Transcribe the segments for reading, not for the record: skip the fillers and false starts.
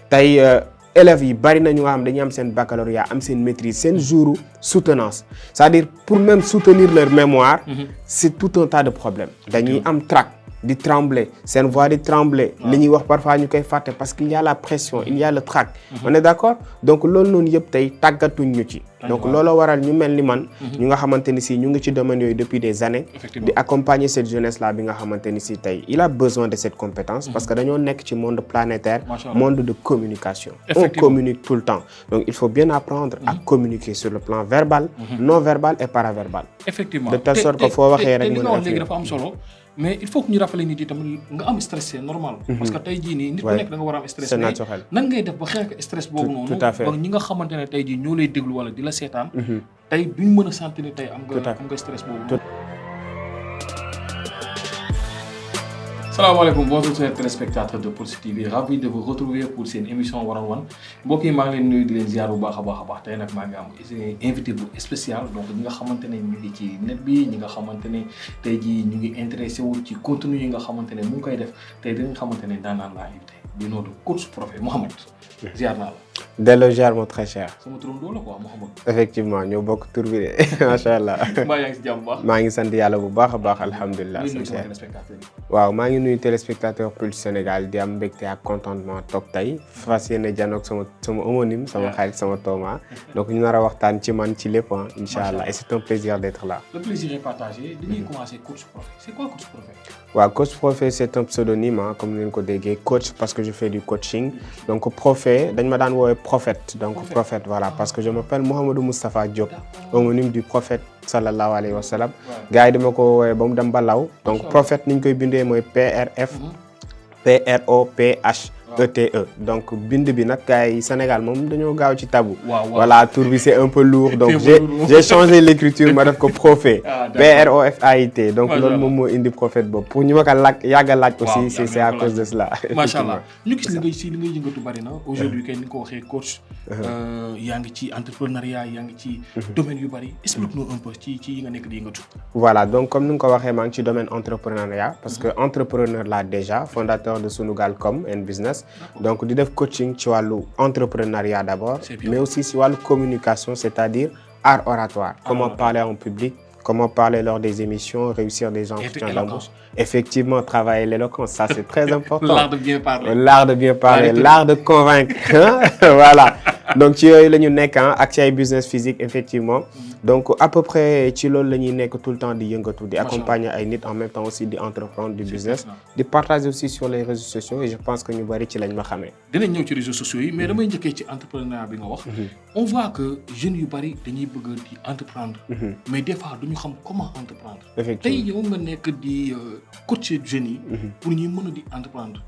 tey élèves yi bari na ñu nga xam dañuy am seen baccalauréat am seen maîtrise seen jour soutenance c'est-à-dire pour même soutenir leur mémoire c'est tout un tas de problèmes dañuy am trac di trembler seen voix di trembler li ñuy wax parfois ñu koy fàtte parce qu'il y a la pression il y a le trac on est d'accord donc loolu noonu yëpp tey tàggatuñ ñu ci donc looloo waral ñu mel ni man ñu nga xamante ni si ñu ngi ci domaine yooyu depuis des années di accompagner cette jeunesse là bi nga xamante ni si tey il a besoin de cette compétence parce que dañoo nekk ci monde planétaire monde de communication on communique tout le temps donc il faut bien apprendre à communiquer sur le plan verbal non verbal et paraverbal effectivement de telle sorte que foo waxee rek li nga wax léegi dafa am solo mais il faut que ñu rappeler nit yi tamit nga am stress c'est normal parce que tey jii nii nit ku nekk da nga war a am stress c'est naturel nan ngay def ba xeex stress boobu noonu tout à fait ba ñi nga xamante ne tey jii ñoo lay déglu wala di la seetaan tey duñ mën a sentir ne tey am nga stress boobu salaamaaleykum bonjour chers téléspectateurs de Pulse TV ravi de vous retrouver pour seen émission One on One mbokk yi maa ngi leen nuyu di leen ziar bu baax a baax tey nag maa ngi am invité bu spécial donc ñi nga xamante ne ñu ngi ci net bi ñi nga xamante ne tey jii ñu ngi intéressé wu ci contenu yi nga xamante ne mu ngi koy def tey da nga xamante ne daanaan laa invité di nootu coach Prophet Mouhamed ziar naa la. delloo ziar mon très cher. sama turandoo la quoi Mouhamed. effectivement ñoo bokk tur bi de macha allah. mbaa yaa ngi si jàmm bu baax. maa ngi sant yàlla bu baax a baax alhamdulilah. waaw maa ngi nuyu téléspectateur Pulse Sénégal di am mbégte ak contentement toog tey fas yéene janoog sama homonyme sama xarit sama tooma donc ñu nar a waxtaan ci man ci lépp incha allah et c'est un plaisir d'être là. le plaisir est partagé dañuy commencer coach Prophet c'est quoi coach Prophet. waaw coach Prophet c'est un pseudonyme comme ni ngeen ko déggee coach parce que je fais du coaching donc Prophet dañ ma daan woowee prophète donc prophète voilà parce que je m'appelle Mouhamadou Moustapha Diop homonyme du prophète sallallahu alayhi wa sallam gars yi dama ko woowee ba mu dem ba law donc prophète ni ñu koy bindee mooy PRF PROPH ETE donc bind bi nag gars yi Sénégal moom dañoo gaaw ci tabu voilà tour bi c'est un peu lourd donc j'ai changé l'écriture ma def ko Prophet PROPHAIT donc loolu moom moo indi prophète boobu pour ñu ma ko laaj yàgg a laaj aussi c'est à cause de cela macha allah ñu gis li ngay yëngatu bari na aujourd'hui kay ni nga ko waxee coach yaa ngi ci entrepreneuriat yaa ngi ci domaine yu bari explique-nous un peu ci yi nga nekk di yëngatu voilà donc comme ni nga ko waxee maa ngi ci domaine entrepreneuriat parce que entrepreneur là déjà fondateur de Sunugalcom and Business donc di def coaching ci wàllu entrepreneuriat d'abord mais aussi ci wàllu communication c'est-à-dire art oratoire comment parler en public comment parler lors des émissions réussir des entretiens d'embauche effectivement travailler l'éloquence ça c'est très important l'art de bien parler l'art de convaincre voilà donc ci yooyu la ñu nekk ak ci ay business physique effectivement donc à peu près ci loolu la ñuy nekk tout le temps di yëngatu di accompagner ay nit en même temps aussi di entreprendre du business di partager aussi sur les réseaux sociaux et je pense que ñu bari ci lañ ma xamee. dinañ ñëw ci réseaux sociaux yi mais damay njëkkee ci entrepreneuriat bi nga wax. on voit que jeunes yu bari dañuy bëgg di entreprendre. mais des fois duñu xam comment entreprendre. effectivement tey yow nga nekk di coacher jeunes yi. pour ñuy mën a di entreprendre.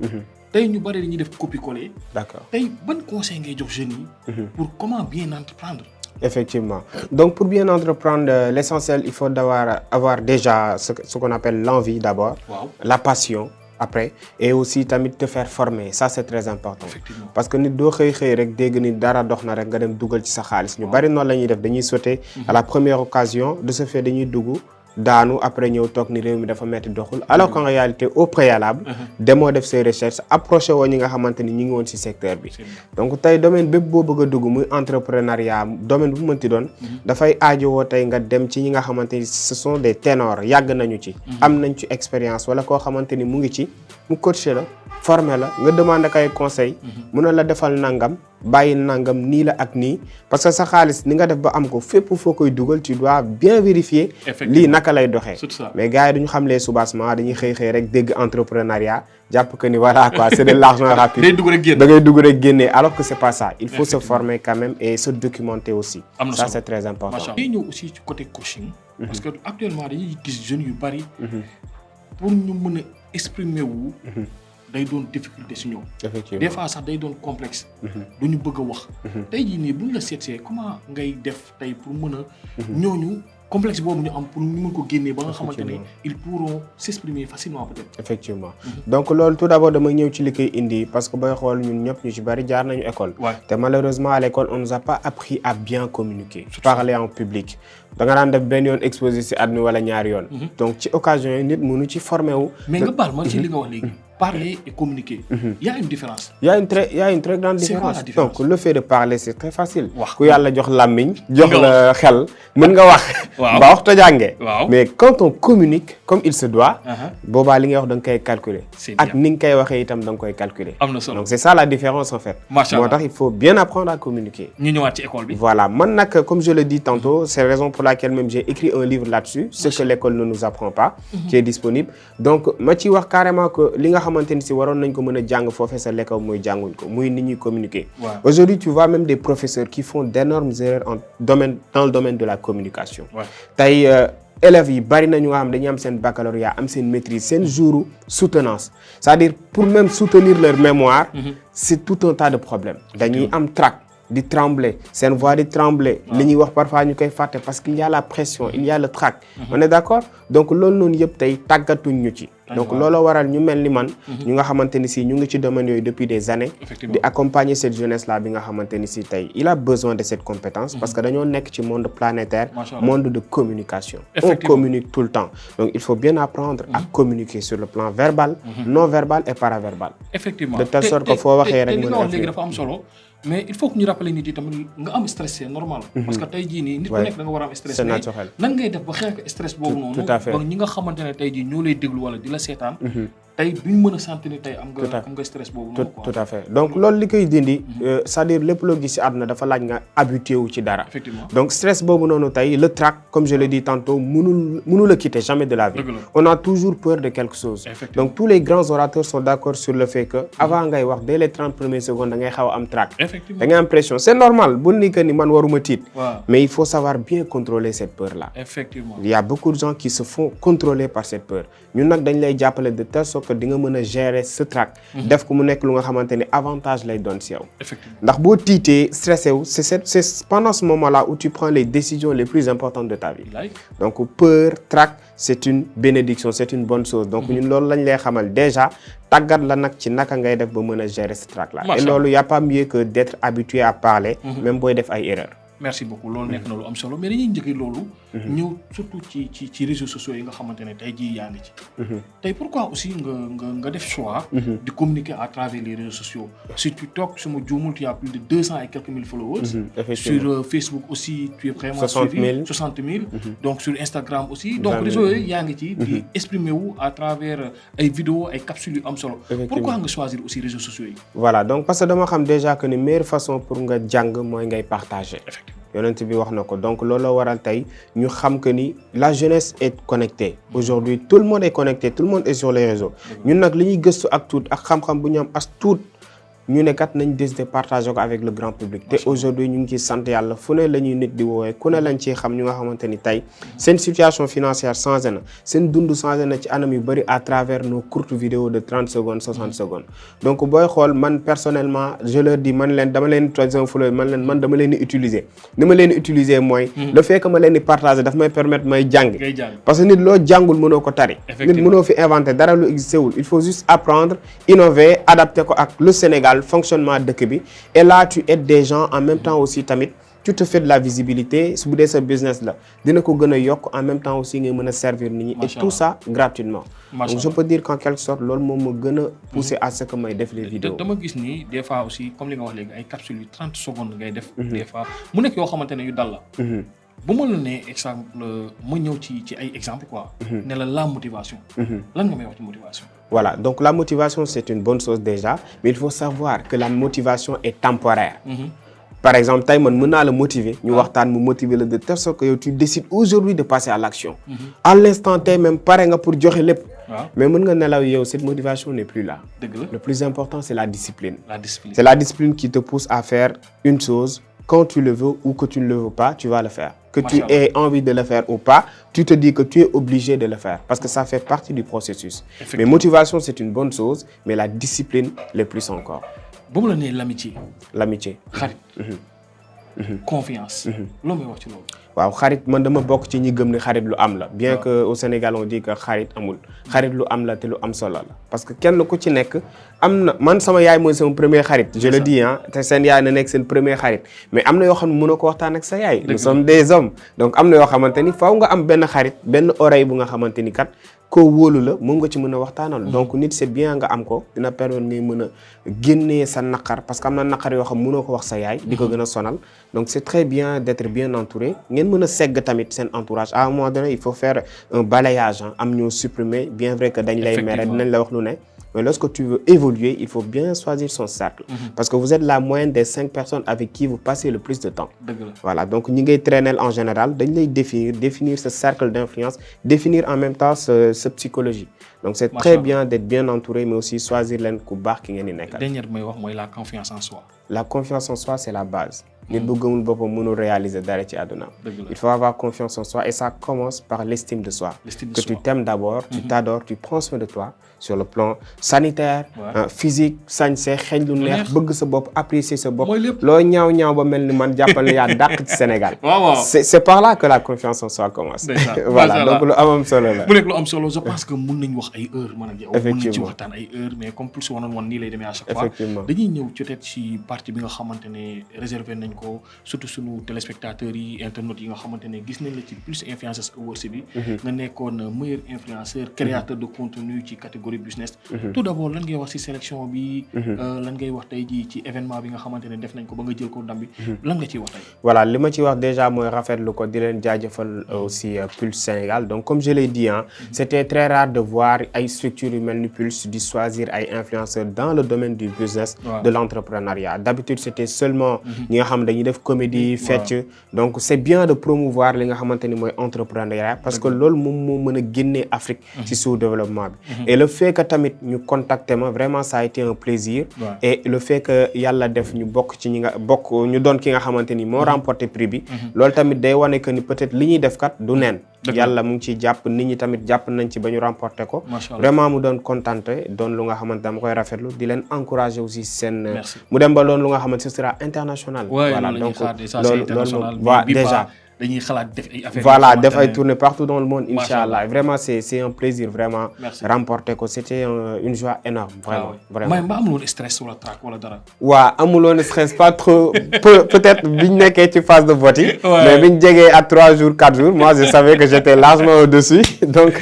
tey ñu bari dañuy def copier-coller. d'accord tey ban conseil ngay jox jeunes yi. pour comment bien entreprendre. Effectivement. Donc pour bien entreprendre, l'essentiel, il faut avoir déjà ce qu'on appelle l'envie d'abord, la passion après et aussi tamit te faire former. Ça c'est très important. Parce que nit doo xëy rek dégg ni dara dox na rek nga dem dugal ci sa xaalis. Ñu bari noonu la ñuy def dañuy sauter à la première occasion de ce fait dañuy dugg daanu après ñëw toog ni réew mi dafa metti doxul alors qu'en réalité au préalable demoo def say recherches approché woo ñi nga xamante ni ñu ngi woon ci secteur bi donc tey domaine bépp boo bëgg a dugg muy entrepreneuriat domaine bu mënti doon dafay aajowoo tey nga dem ci ñi nga xamante ni ce sont des ténors yàgg nañu ci am nañ ci expérience wala koo xamante ni mu ngi ci mu coacher la former la nga demande kay conseil mun na la defal nangam bàyyi nangam nii la ak nii parce que sa xaalis ni nga def ba am ko fépp foo koy dugal tu dois bien vérifier lii naka lay doxee mais gars yi duñu xam les soubassements dañuy xëy rek dégg entrepreneuriat jàpp que ni voilà quoi c'est de l'argent rapide da ngay dugg rek génne alors que c'est pas ça il faut se former quand même et se documenter aussi ça c'est très important day ñëw aussi ci côté coaching parce que actuellement dañuy gis jeunes yu bari pour ñu mën a exprimer wu day doon difficulté si ñoom. effectivement des fois sax day doon complexe. du ñu bëgg a wax. tey jii nii buñ la seetsee comment ngay def tey pour mën a. ñooñu complexe boobu ñu am pour ñu mën ko génnee ba nga xamante ne ils pourront s'exprimer facilement peut-être. effectivement donc loolu tout d'abord damay ñëw ci li koy indi parce que booy xool ñun ñëpp ñu ci bari jaar nañu école. te malheureusement à l'école on nous a pas appris à bien communiquer. parler en public. da nga daan def benn yoon exposé ci àdduna wala ñaari yoon. donc ci occasion yi nit mënu ci formé wu. mais nga baal ma ci li nga wax léegi. parler et communiquer. Il y a une différence. Il y a une très grande C'est quoi différence. la différence? Donc le fait de parler c'est très facile. Wax. ku yàlla jox làmmiñ jox la xel mën nga wax. Waaw. ba wax to jàngee. Waaw. Mais quand on communique comme il se doit. Uh-huh. boobaa li ngay wax da nga koy calculer. C'est ak bien. ni nga koy waxee itam da nga koy calculer. Am na solo. Donc c'est ça la différence en fait. Macha Allah. moo tax il faut bien apprendre à communiquer. ñu ñëwaat ci école bi. Voilà, man nag comme je le dis tantôt, c'est la raison pour laquelle même j'ai écrit un livre là-dessus, ce que l'école ne nous apprend pas, qui est disponible. Donc ma ci wax carrément que li nga xamante ni si waroon nañ ko mën a jàng foofee sa l'école mooy jànguñ ko muy nit ñuy communiquer. Ouais. Aujourd'hui, tu vois même des professeurs qui font d'énormes erreurs dans le domaine de la communication. Ouais. Tey élèves yi bari na ñu nga xam dañuy am seen baccalauréat am seen maîtrise seen jour soutenance c'est-à-dire pour même soutenir leur mémoire c'est tout un tas de problèmes dañuy am trac di trembler seen voix di trembler li ñuy wax parfois ñu koy fàtte parce qu'il y a la pression il y a le trac on est d'accord donc loolu noonu yëpp tey tàggatuñ ñu ci donc looloo waral ñu mel ni man ñu nga xamante ni si ñu ngi ci domaine yooyu depuis des années Effectivement. di accompagner cette jeunesse là bi nga xamante ni si tey il a besoin de cette compétence parce que dañoo nekk ci monde planétaire Machallah. monde de communication on Effectivement. communique tout le temps donc il faut bien apprendre à communiquer sur le plan verbal non verbal et paraverbal Effectivement. De telle sorte que foo waxee rek li mën nga a wax léegi influer. dafa am solo mais il faut que ñu rappeler nit yi tamit nga am stress c'est normal. parce que tey jii nii nit ku Ouais. nekk da nga war a am stress. C'est mais naturel. nan ngay def ba xeex ak stress boobu noonu. tout à fait. ba ñi nga xamante ne tey jii ñoo lay déglu wala di la seetaan. tey duñ mën a sentir ni tey am Tout à nga fait. am nga stress boobu tout noonu quoi. tout à fait donc loolu li koy dindi c'est-à-dire lépp loo gis ci àdduna dafa laaj nga habitué wu ci dara Effectivement. donc stress boobu noonu tey le trac comme je l'ai dit tantôt mënul la quitter jamais de la vie Dëgg la. on a toujours peur de quelque chose Effectivement. donc tous les grands orateurs sont d'accord sur le fait que avant ngay wax dès les 30 premières secondes da ngay xaw a am trac Effectivement. da ngay am pression c'est normal bul ni que ni man waruma tiit Waaw. mais il faut savoir bien contrôler cette peur là Effectivement. il y a beaucoup de gens qui se font contrôler par cette peur ñun nag dañ lay jàppale de telle sorte que di nga mën a gérer ce trac def ko mu nekk lu nga xamante ni avantage lay doon ci yow Effectivement. ndax boo tiitee stressé wu c'est pendant ce moment-là où tu prends les décisions les plus importantes de ta vie Like. donc peur trac c'est une bénédiction c'est une bonne chose donc ñun loolu lañ lay xamal déjà tàggat la nag ci naka ngay def ba mën a gérer ce trac là et Machallah. loolu y a pas mieux que d'être habitué à parler même booy def ay erreurs merci beaucoup loolu nekk na lu am solo mais dañuy njëkkee loolu. ñëw surtout ci réseaux sociaux yi nga xamante ne tey jii yaa ngi ci. tey pourquoi aussi nga def choix. de communiquer à travers les réseaux sociaux. sur TikTok su ma juumul tu as plus de 200 et quelques mille followers. effectivement. Sur Facebook aussi tu es vraiment 60 000. suivi 60 000. donc sur Instagram aussi. donc 20 000. réseaux yooyu yaa ngi ci. di exprimer wu à travers ay vidéos ay capsules yu am solo. Effectivement. pourquoi nga choisir aussi réseaux sociaux yi. voilà donc parce que dama xam déjà que ni meilleure façon pour nga jàng mooy ngay partager effectivement. yonent bi wax na ko donc loolu la waral tey ñu xam que ni la jeunesse est connectée aujourd'hui tout le monde est connecté tout le monde est sur les réseaux ñun nag li ñuy gëstu ak tuut ak xam-xam bu ñu am as tuut ñu ne kat nañ décider partager ko avec le grand public te aujourd'hui ñu ngi ciy sant yàlla fu ne la ñuy nit di woowee ku ne lañ ciy xam ñu nga xamante ni tey seen situation financière changé na seen dund changé na ci anam yu bëri à travers nos courtes vidéos de 30 secondes 60 secondes donc booy xool man personnellement je leur dis man leen dama leen man dama leen di utiliser ni ma leen di utiliser mooy le fait que ma leen di partager daf may permettre may jàng ngay jàng. parce que nit loo jàngul mënoo ko tari nit Effectivement. mënoo fi inventer dara lu existé wul il faut juste apprendre innover adapter ko ak le Sénégal fonctionnement dëkk bi et là tu aides des gens en même temps aussi tamit tu te fais de la visibilité su bu dee sa business la dina ko gën a yokk en même temps aussi ngay mën a servir nit ñi et Machallah. tout ça gratuitement Machallah. donc je peux dire qu'en quelque sorte loolu moom ma gën a pousser à ce que may def les vidéos dama gis ni des fois aussi comme li nga wax léegi ay capsules yu 30 secondes ngay def. des fois mu nekk yoo xamante ne yu dal la. bu ma la nee exemple ma ñëw ci ay exemple quoi. ne la motivation. lan nga may wax ci motivation. voilà donc la motivation c'est une bonne chose déjà mais il faut savoir que la motivation est temporaire par exemple tey man mën naa la motiver ñu waxtaan mu motiver la de telle sorte que yow tu décides aujourd'hui de passer à l'action à l'instant T même pare nga pour joxe lépp waaw mais mën nga nelaw yow cette motivation n'est plus là dëgg la le plus important c'est la discipline la discipline. c'est la discipline qui te pousse à faire une chose quand tu le veux ou que tu ne le veux pas tu vas le faire que tu Machallah. aies envie de le faire ou pas tu te dis que tu es obligé de le faire parce que ça fait partie du processus mais Effectivement. motivation c'est une bonne chose mais la discipline le plus encore bu ma la nee l'amitié l'amitié xarit. confiance. loo may wax ci loolu. waaw xarit man dama bokk ci ñi gëm ni xarit lu am la bien que au Sénégal on dit que xarit amul xarit lu am la te lu am solo la parce que kenn ku ci nekk am na man sama yaay mooy sama premier xarit je le dis ah te seen yaay na nekk seen premier xarit mais am na yoo xam ne mënoo ko waxtaan ak sa yaay nous sommes des hommes donc am na yoo xamante ni faaw nga am benn xarit benn oreille bu nga xamante ni kat ko wóolu la moom nga ci mën a waxtaanal. donc nit c'est bien nga am ko dina permettre ngay mën a génnee sa naqar parce que am na naqar yoo xam mënoo ko wax sa yaay. di ko gën a sonal donc c'est très bien d'être bien entouré ngeen mën a segg tamit seen entourage à un moment donné il faut faire un balayage am ñoo supprimer bien vrai que dañ lay mere dinañ la wax lu ne. Mais lorsque tu veux évoluer, il faut bien choisir son cercle. Parce que vous êtes la moyenne des 5 personnes avec qui vous passez le plus de temps. Voilà, donc ñi ngay traîner en général, dañ lay définir ce cercle d'influence, définir en même temps ce psychologie. Donc c'est très bien d'être bien entouré, mais aussi choisir leen ku baax ki ngeen di nekkal. Dernière bi may wax mooy la confiance en soi. La confiance en soi, c'est la base. nit bu gëmul boppam mënul réaliser dara ci àdduna. Il faut avoir confiance en soi et ça commence par l'estime de soi. Que tu t'aimes d'abord, tu t'adores, tu prends soin de toi sur le plan sanitaire, physique, sañse, xeeñ lu neex, bëgg sa bopp, apprécier sa bopp. Loo ñaaw ba mel ni man jàppal ne yaa dàq ci Sénégal. C'est par là que la confiance en soi commence. Voilà, donc lu am solo la. Bu nekk lu am solo, je pense que mën nañ wax ay heures man ak yow. Mën nañ ci waxtaan ay heures mais comme plus one-on-one nii lay demee à chaque fois. Dañuy ñëw peut-être ci partie bi nga xamante ne réservé nañ ko surtout sunu téléspectateurs yi internautes yi nga xamante ne gis nañ la ci Pulse Influencers Awards bi nga nekkoon meilleur influenceur créateur de contenu ci catégorie business. Tout d'abord lan ngay wax ci sélection bi lan ngay wax tey jii ci événement bi nga xamante ne def nañ ko ba nga jël ko ndam bi lan nga ciy wax tey. Voilà li ma ciy wax déjà mooy rafetlu ko di leen jaajëfal aussi Pulse Sénégal donc comme je l'ai dit c'était très rare de voir ay structures yu mel ni Pulse di choisir ay influenceurs dans le domaine du business de l'entrepreneuriat. D'habitude c'était seulement ñi nga xam dañuy def comédie fecc donc c'est bien de promouvoir li nga xamante ni mooy entrepreneuriat parce que loolu moom moo mën a génnee Afrique ci sous-développement bi et le fait que tamit ñu contacté ma vraiment ça a été un plaisir et le fait que yàlla def ñu bokk ci ñi nga bokk ñu doon ki nga xamante ni moo remporté prix bi loolu tamit day wane que ni peut-être li ñuy def kat du neen yàlla mu ngi ciy jàpp nit ñi tamit jàpp nañ ci ba ñu remporté ko vraiment mu doon contenté doon lu nga xamante dama koy rafetlu di leen encourager aussi seen mu dem ba doon lu nga xamante ce sera international voilà donc loolu déjà dañuy xalaat def ay affaires voilà def ay tournées partout dans le monde inchallah vraiment c'est un plaisir vraiment remporter ko c'était une joie énorme vraiment mais amuloon stress wala trac wala dara waaw amuloon stress pas trop peut-être biñ nekkee ci phase de vote yi mais biñ jegee à 3 jours 4 jours moi je savais que j'étais largement au-dessus donc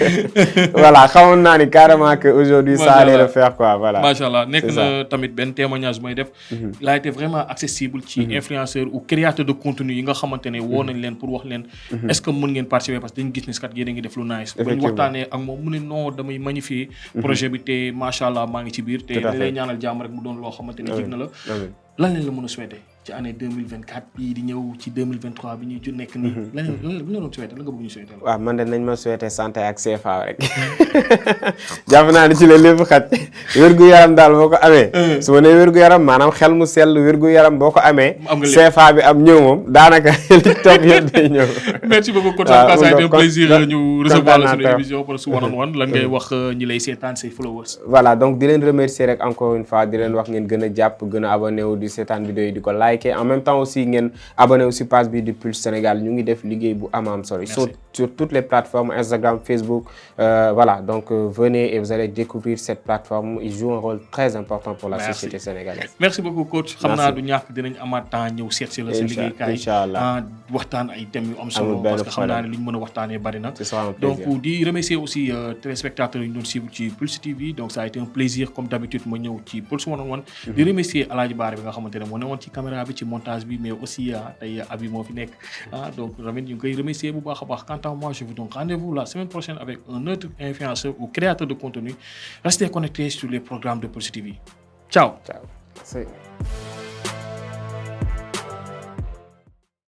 voilà xamoon naa ni carrément que aujourd'hui ça allait le faire quoi voilà machallah nekk na tamit benn témoignage mooy def il a été vraiment accessible ci influenceur ou créateur de contenu yi nga xamante ne woo nañ leen wax leen est-ce que mën ngeen participer parce que dañu gis ni kat yéen a ngi def lu nice bu ñu waxtaanee ak moom mu ne non damay magnifier projet bi te macha allah maa ngi ci biir te lay ñaanal jàmm rek mu doon loo xamante ni jig na la lan leen la mën a souhaiter ci année 2024 bii di ñëw ci 2023 bi ñuy nekk nii lan la doon souhaiter lan nga bëgg ñu souhaiter waaw man de nañ ma souhaiter santé ak CFA rek jàpp naa ni ci la lépp xaj wér-gu-yaram daal boo ko amee su ma nee wér-gu-yaram maanaam xel mu sell wér-gu-yaram boo ko amee CFA bi am ñëw moom daanaka li topp yëpp day ñëw merci beaucoup coach ça a été un plaisir ñu recevoir la suñu émission pour su one-on-one lan ngay wax ñi lay seetaan say followers voilà donc di leen remercier rek encore une fois di leen wax ngeen gën a jàpp gën a abonné wu di seetaan vidéo yi di ko like en même temps aussi ngeen abonné aussi page bi du Pulse Sénégal ñu ngi def liggéey bu am solo sur toutes les plateformes Instagram Facebook voilà donc venez et vous allez découvrir cette plateforme il joue un rôle très important pour la société sénégalaise merci beaucoup coach xam naa du ñàkk dinañ amaat temps ñëw seet si la sa liggéeykaay inchallah waxtaan ay thèmes yu am solo parce que xam naa ne li ñu mën a waxtaanee bari na donc di remercier aussi téléspectateurs yi ñu doon suivre ci Pulse TV donc ça a été un plaisir comme d'habitude ma ñëw ci Pulse one-on-one di remercier Aladji Bara bi nga xamante ne moo newoon ci caméra bi ci montage bi mais aussi tey Abi moo fi nekk donc tamit ñu ngi koy remercier bu baax a baax quant à moi je vous donne rendez-vous la semaine prochaine avec un autre influenceur ou créateur de contenu restez connectés sur les programmes de Pulse TV ciao merci